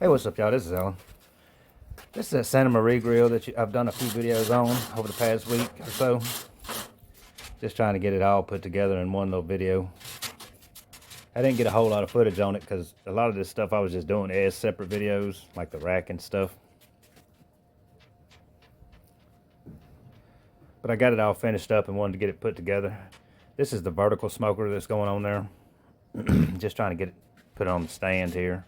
Hey, what's up, y'all? This is Alan. This is that Santa Maria grill that I've done a few videos on over the past week or so. Just trying to get it all put together in one little video. I didn't get a whole lot of footage on it because a lot of this stuff I was just doing as separate videos, like the rack and stuff. But I got it all finished up and wanted to get it put together. This is the vertical smoker that's going on there. Just trying to get it put on the stand here.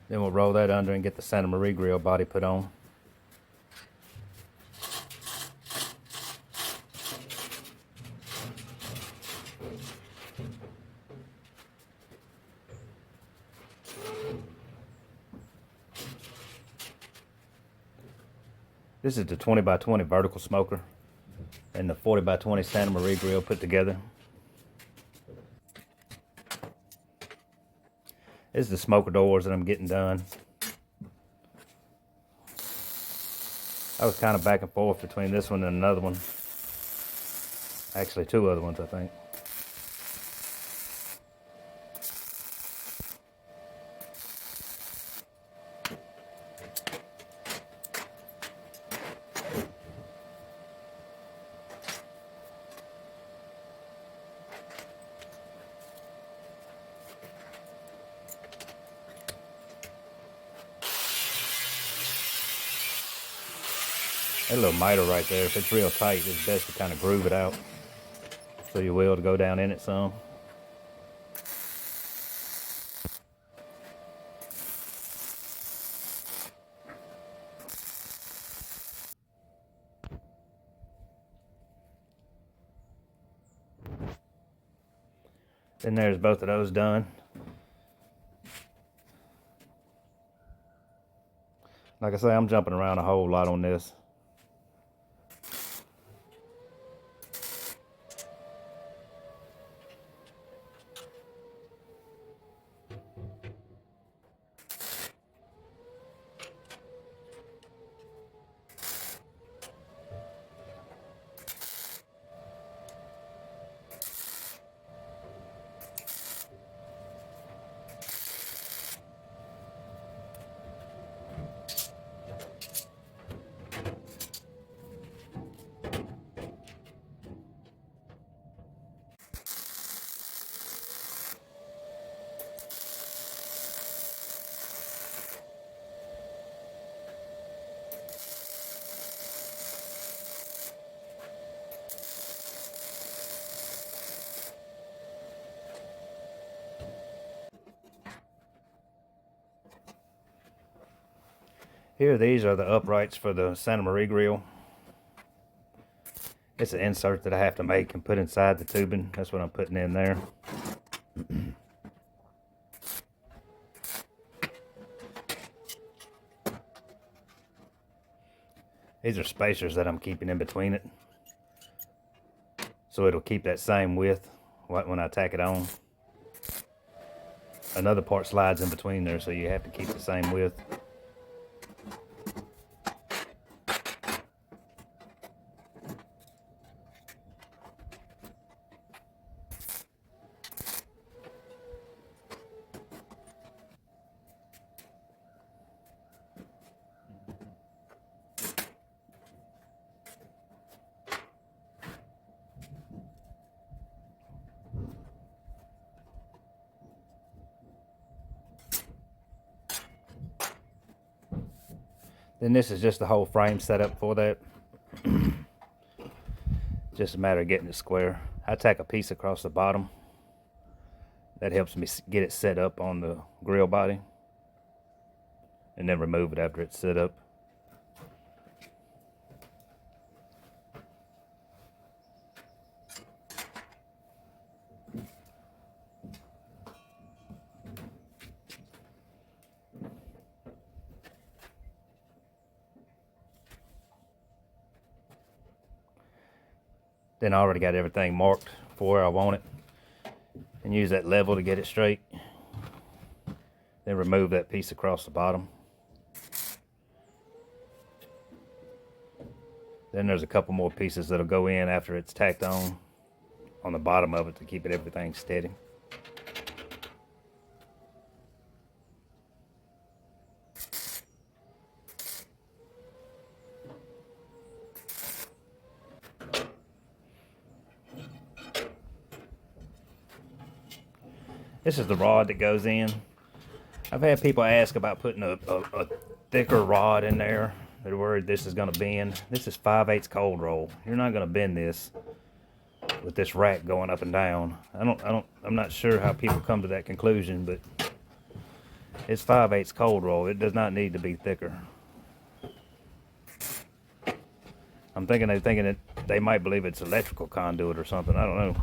Then we'll roll that under and get the Santa Maria grill body put on. This is the 20 by 20 vertical smoker and the 40 by 20 Santa Maria grill put together. This is the smoker doors that I'm getting done. I was kind of back and forth between this one and another one. Actually, two other ones, I think. That little miter right there, if it's real tight, it's best to kind of groove it out so your wheel to go down in it some. Then there's both of those done. Like I say, I'm jumping around a whole lot on this. Here, these are the uprights for the Santa Maria grill. It's an insert that I have to make and put inside the tubing. That's what I'm putting in there. These are spacers that I'm keeping in between it, so it'll keep that same width when I tack it on. Another part slides in between there, so you have to keep the same width. Then this is just the whole frame setup for that. Just a matter of getting it square. I tack a piece across the bottom. That helps me get it set up on the grill body. And then remove it after it's set up. Then I already got everything marked for where I want it, and use that level to get it straight. Then remove that piece across the bottom. Then there's a couple more pieces that'll go in after it's tacked on the bottom of it to keep everything steady. This is the rod that goes in. I've had people ask about putting a thicker rod in there. They're worried this is going to bend. This is 5/8 cold roll. You're not going to bend this with this rack going up and down. I'm not sure how people come to that conclusion, but it's 5/8 cold roll. It does not need to be thicker. I'm thinking they're thinking that they might believe it's electrical conduit or something. I don't know.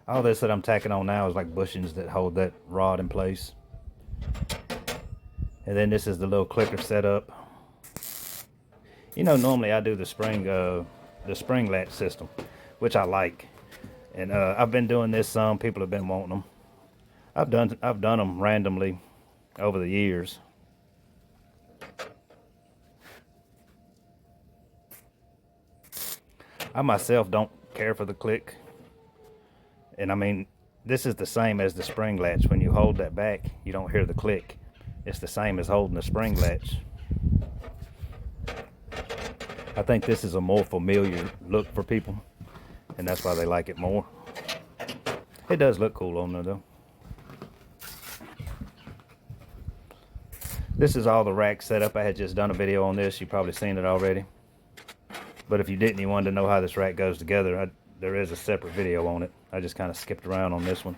All this that I'm tacking on now is like bushings that hold that rod in place. And then this is the little clicker setup. You know, normally I do the spring latch system, which I like. And I've been doing this some. People have been wanting them. I've done them randomly over the years. I myself don't care for the click. And I mean, this is the same as the spring latch. When you hold that back, you don't hear the click. It's the same as holding the spring latch. I think this is a more familiar look for people, and that's why they like it more. It does look cool on there though. This is all the rack setup. I had just done a video on this. You've probably seen it already. But if you didn't, you wanted to know how this rack goes together, there is a separate video on it. I just kind of skipped around on this one.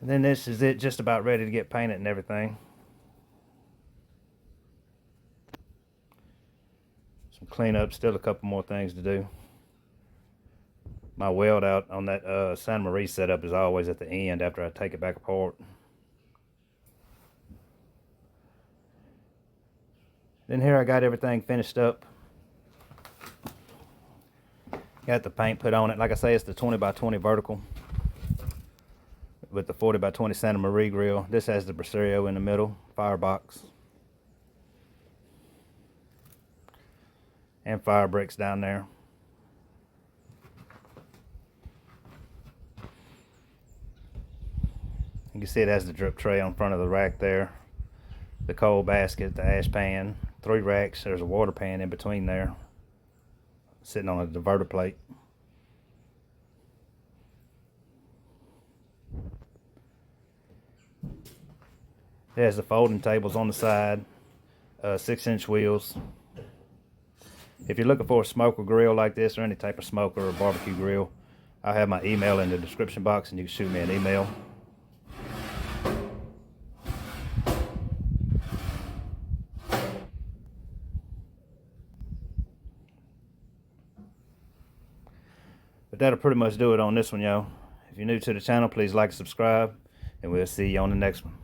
And then this is it, just about ready to get painted and everything. Some cleanup, still a couple more things to do. My weld out on that Santa Maria setup is always at the end after I take it back apart. Then here I got everything finished up. Got the paint put on it. Like I say, it's the 20x20 vertical with the 40x20 Santa Maria grill. This has the Bracerio in the middle, firebox, and fire bricks down there. You can see it has the drip tray on front of the rack there, the coal basket, the ash pan, 3 racks. There's a water pan in between there, sitting on a diverter plate. It has the folding tables on the side, 6-inch wheels. If you're looking for a smoker grill like this, or any type of smoker or barbecue grill, I'll have my email in the description box and you can shoot me an email. But that'll pretty much do it on this one, y'all. If you're new to the channel, please like and subscribe, and we'll see you on the next one.